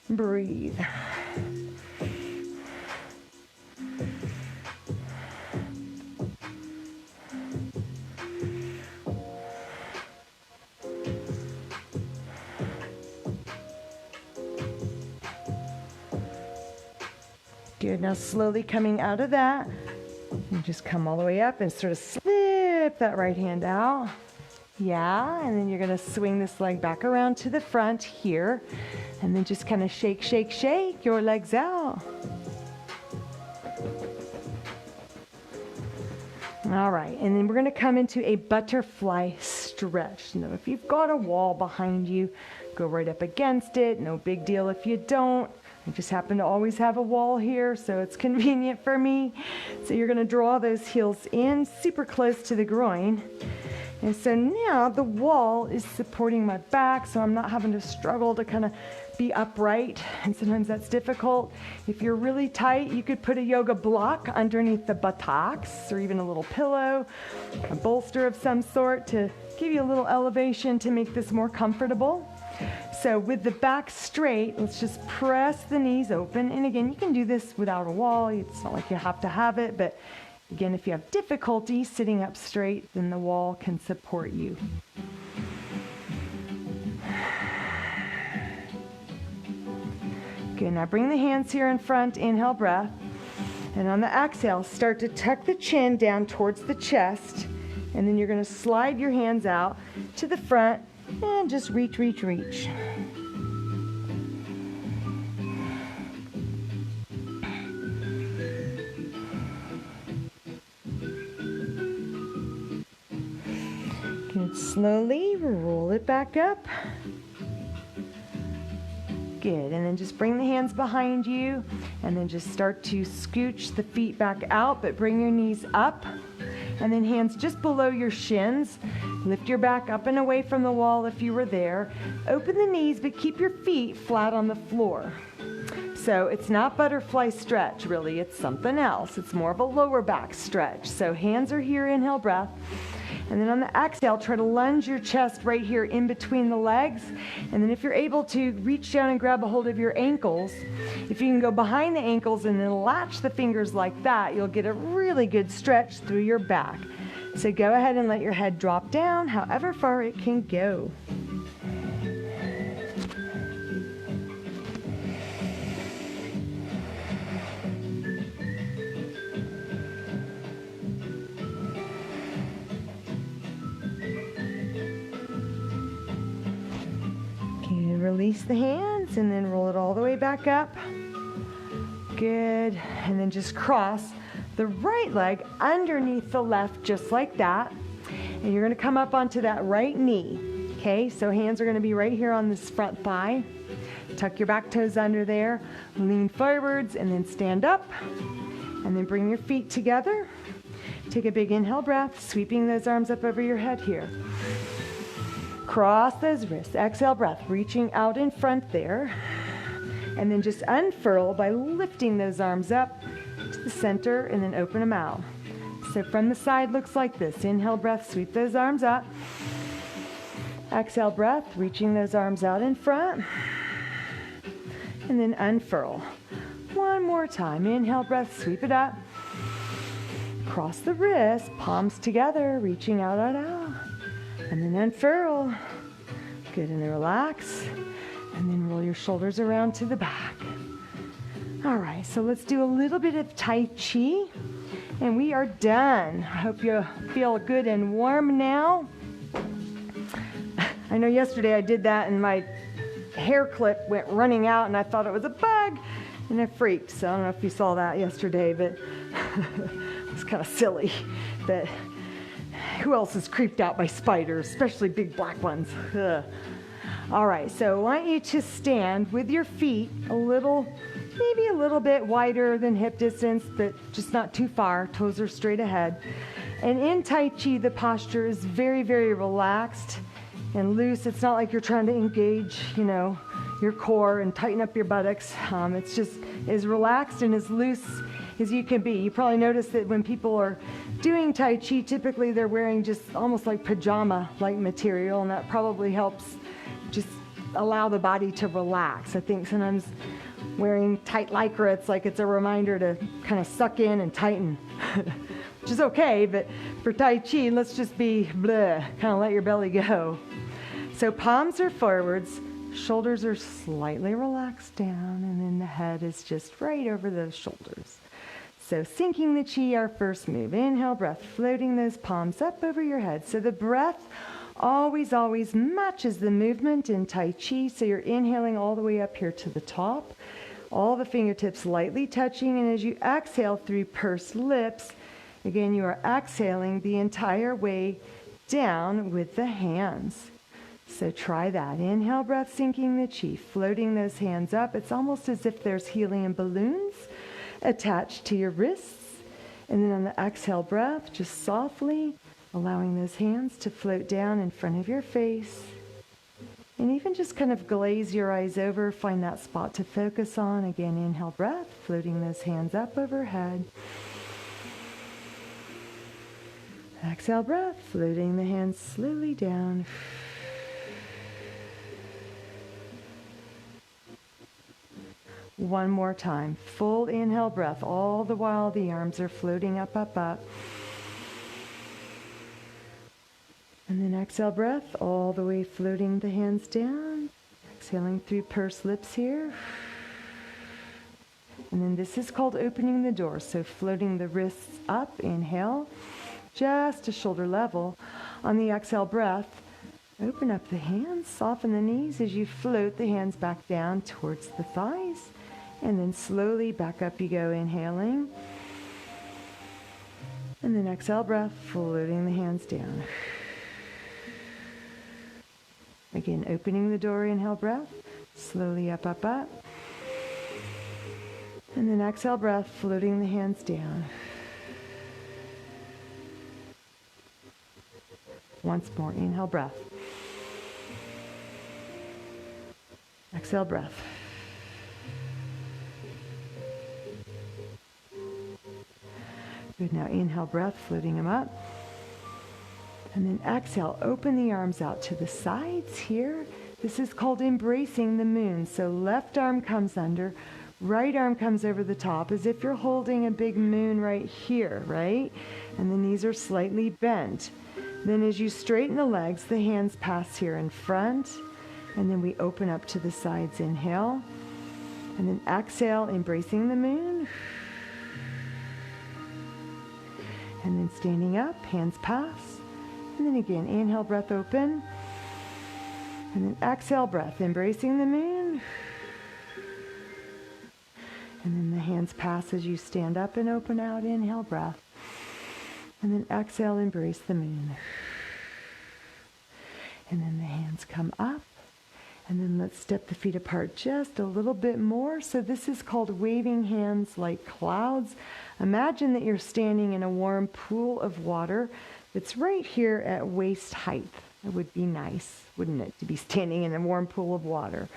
Breathe. Good, now slowly coming out of that, you just come all the way up and sort of slip that right hand out. Yeah, and then you're going to swing this leg back around to the front here, and then just kind of shake, shake, shake your legs out. All right, and then we're going to come into a butterfly stretch. Now, if you've got a wall behind you, go right up against it. No big deal if you don't. I just happen to always have a wall here, so it's convenient for me. So you're going to draw those heels in super close to the groin. And so now the wall is supporting my back, so I'm not having to struggle to kind of be upright, and sometimes that's difficult. If you're really tight, you could put a yoga block underneath the buttocks, or even a little pillow, a bolster of some sort to give you a little elevation to make this more comfortable. So with the back straight, let's just press the knees open. And again, you can do this without a wall. It's not like you have to have it, but again, if you have difficulty sitting up straight, then the wall can support you. Good, now bring the hands here in front, inhale, breath. And on the exhale, start to tuck the chin down towards the chest. And then you're going to slide your hands out to the front and just reach, reach, reach. Good, slowly roll it back up. Good, and then just bring the hands behind you and then just start to scooch the feet back out, but bring your knees up. And then hands just below your shins. Lift your back up and away from the wall if you were there. Open the knees, but keep your feet flat on the floor. So it's not butterfly stretch, really. It's something else. It's more of a lower back stretch. So hands are here, inhale, breath. And then on the exhale, try to lunge your chest right here in between the legs. And then if you're able to, reach down and grab a hold of your ankles. If you can go behind the ankles and then latch the fingers like that, you'll get a really good stretch through your back. So go ahead and let your head drop down however far it can go. Release the hands and then roll it all the way back up. Good. And then just cross the right leg underneath the left, just like that. And you're going to come up onto that right knee. Okay, so hands are going to be right here on this front thigh. Tuck your back toes under there. Lean forwards and then stand up. And then bring your feet together. Take a big inhale breath, sweeping those arms up over your head here. Cross those wrists. Exhale breath, reaching out in front there. And then just unfurl by lifting those arms up to the center and then open them out. So from the side looks like this. Inhale breath, sweep those arms up. Exhale breath, reaching those arms out in front. And then unfurl. One more time. Inhale breath, sweep it up. Cross the wrists, palms together, reaching out, out, out. And then unfurl. Good, and then relax. And then roll your shoulders around to the back. All right, so let's do a little bit of Tai Chi. And we are done. I hope you feel good and warm now. I know yesterday I did that and my hair clip went running out and I thought it was a bug and I freaked. So I don't know if you saw that yesterday, but it was kind of silly. But who else is creeped out by spiders, especially big black ones? Ugh. All right, so I want you to stand with your feet maybe a little bit wider than hip distance, but just not too far. Toes are straight ahead. And in Tai Chi, the posture is very, very relaxed and loose. It's not like you're trying to engage, your core and tighten up your buttocks. It's just as relaxed and as loose as you can be. You probably notice that when people are doing Tai Chi, typically they're wearing just almost like pajama-like material, and that probably helps just allow the body to relax. I think sometimes wearing tight lycra, it's a reminder to kind of suck in and tighten, which is okay, but for Tai Chi, let's just be bleh, kind of let your belly go. So palms are forwards, shoulders are slightly relaxed down, and then the head is just right over those shoulders. So sinking the chi, our first move. Inhale, breath, floating those palms up over your head. So the breath always, always matches the movement in Tai Chi. So you're inhaling all the way up here to the top, all the fingertips lightly touching, and as you exhale through pursed lips, again, you are exhaling the entire way down with the hands. So try that. Inhale, breath, sinking the chi, floating those hands up. It's almost as if there's helium balloons attached to your wrists. And then on the exhale breath, just softly allowing those hands to float down in front of your face. And even just kind of glaze your eyes over, find that spot to focus on. Again, inhale, breath, floating those hands up overhead. Exhale, breath, floating the hands slowly down. One more time. Full inhale breath. All the while the arms are floating up, up, up. And then exhale breath, all the way floating the hands down. Exhaling through pursed lips here. And then this is called opening the door. So floating the wrists up, inhale, just to shoulder level. On the exhale breath, open up the hands, soften the knees as you float the hands back down towards the thighs. And then slowly back up you go, inhaling. And then exhale breath, floating the hands down. Again, opening the door, inhale breath, slowly up, up, up. And then exhale breath, floating the hands down. Once more, inhale breath. Exhale breath. Good, now inhale breath, floating them up. And then exhale, open the arms out to the sides here. This is called embracing the moon. So left arm comes under, right arm comes over the top as if you're holding a big moon right here, right? And the knees are slightly bent. Then as you straighten the legs, the hands pass here in front. And then we open up to the sides, inhale. And then exhale, embracing the moon. And then standing up, hands pass. And then again, inhale, breath open. And then exhale, breath, embracing the moon. And then the hands pass as you stand up and open out, inhale, breath. And then exhale, embrace the moon. And then the hands come up. And then let's step the feet apart just a little bit more. So this is called waving hands like clouds. Imagine that you're standing in a warm pool of water that's right here at waist height. It would be nice, wouldn't it, to be standing in a warm pool of water.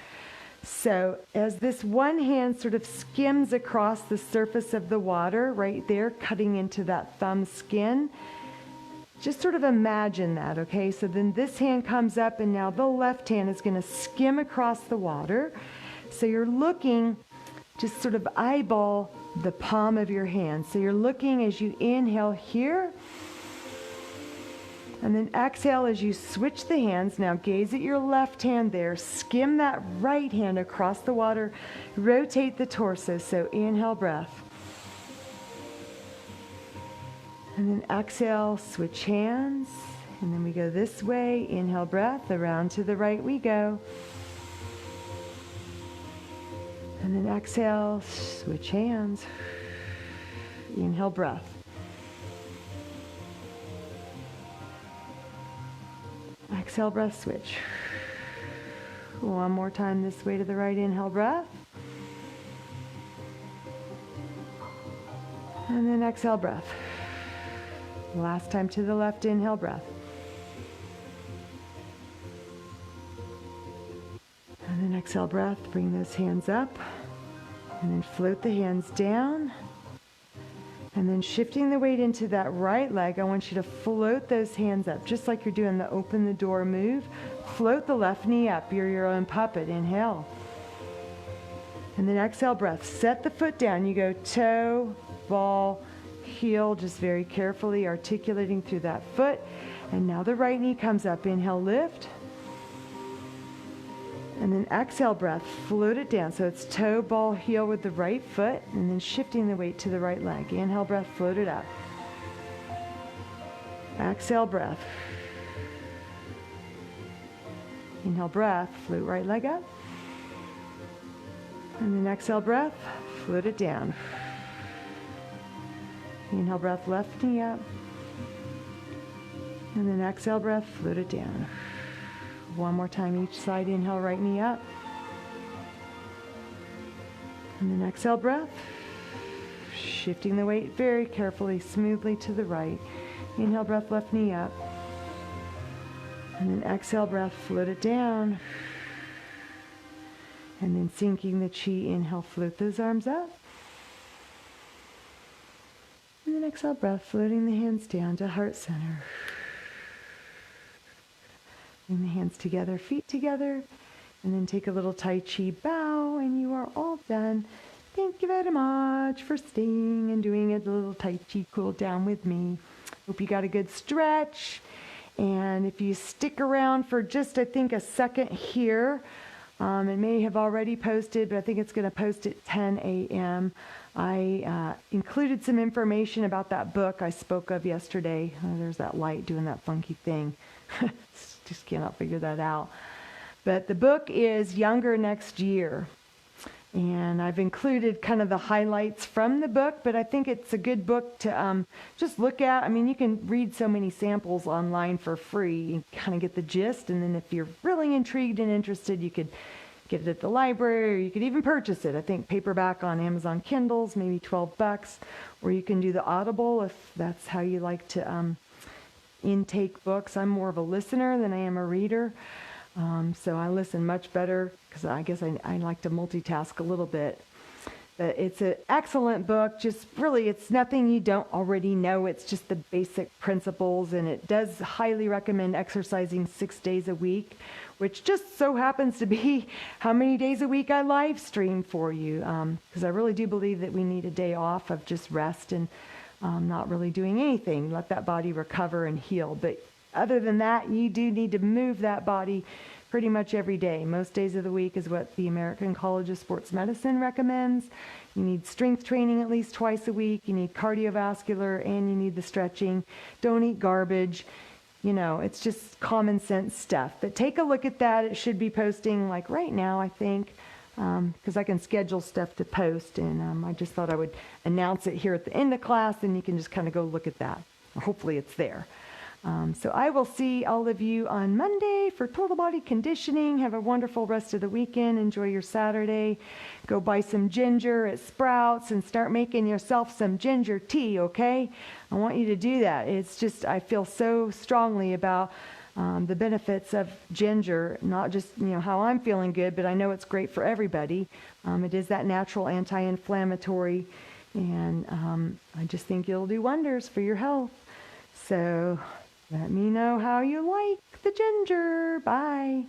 So as this one hand sort of skims across the surface of the water right there, cutting into that thumb skin, just sort of imagine that, okay? So then this hand comes up, and now the left hand is going to skim across the water. So you're looking, just sort of eyeball the palm of your hand. So you're looking as you inhale here, and then exhale as you switch the hands. Now gaze at your left hand there. Skim that right hand across the water. Rotate the torso. So inhale, breath. And then exhale, switch hands. And then we go this way. Inhale, breath. Around to the right we go. And then exhale, switch hands. Inhale, breath. Exhale, breath, switch. One more time this way to the right. Inhale, breath. And then exhale, breath. Last time to the left. Inhale, breath. And then exhale, breath. Bring those hands up. And then float the hands down. And then shifting the weight into that right leg, I want you to float those hands up, just like you're doing the open the door move. Float the left knee up. You're your own puppet. Inhale. And then exhale, breath. Set the foot down. You go toe, ball, heel, just very carefully articulating through that foot. And now the right knee comes up. Inhale, lift. And then exhale, breath, float it down. So it's toe, ball, heel with the right foot, and then shifting the weight to the right leg. Inhale, breath, float it up. Exhale, breath. Inhale, breath, float right leg up. And then exhale, breath, float it down. Inhale, breath, left knee up. And then exhale, breath, float it down. One more time each side. Inhale, right knee up. And then exhale, breath. Shifting the weight very carefully, smoothly to the right. Inhale, breath, left knee up. And then exhale, breath, float it down. And then sinking the chi. Inhale, float those arms up. And then exhale, breath, floating the hands down to heart center. Bring the hands together, feet together, and then take a little Tai Chi bow, and you are all done. Thank you very much for staying and doing a little Tai Chi cool down with me. Hope you got a good stretch. And if you stick around for just, I think, a second here, it may have already posted, but I think it's going to post at 10 a.m. I included some information about that book I spoke of yesterday. Oh, there's that light doing that funky thing. Just cannot figure that out. But the book is Younger Next Year. And I've included kind of the highlights from the book, but I think it's a good book to just look at. I mean, you can read so many samples online for free and kind of get the gist. And then if you're really intrigued and interested, you could get it at the library, or you could even purchase it. I think paperback on Amazon Kindles, maybe $12. Or you can do the Audible if that's how you like to intake books. I'm more of a listener than I am a reader. So I listen much better because I guess I like to multitask a little bit. But it's an excellent book. Just really, it's nothing you don't already know. It's just the basic principles, and it does highly recommend exercising 6 days a week, which just so happens to be how many days a week I live stream for you. Because I really do believe that we need a day off of just rest and not really doing anything. Let that body recover and heal. But other than that, you do need to move that body pretty much every day. Most days of the week is what the American College of Sports Medicine recommends. You need strength training at least twice a week. You need cardiovascular, and you need the stretching. Don't eat garbage. You know, it's just common sense stuff. But take a look at that. It should be posting like right now, I think, because I can schedule stuff to post. And I just thought I would announce it here at the end of class, and you can just kind of go look at that. Hopefully it's there. So I will see all of you on Monday for Total Body Conditioning. Have a wonderful rest of the weekend. Enjoy your Saturday. Go buy some ginger at Sprouts and start making yourself some ginger tea, okay? I want you to do that. It's just, I feel so strongly about the benefits of ginger, not just how I'm feeling good, but I know it's great for everybody. It is that natural anti-inflammatory, and I just think it'll do wonders for your health. So let me know how you like the ginger. Bye.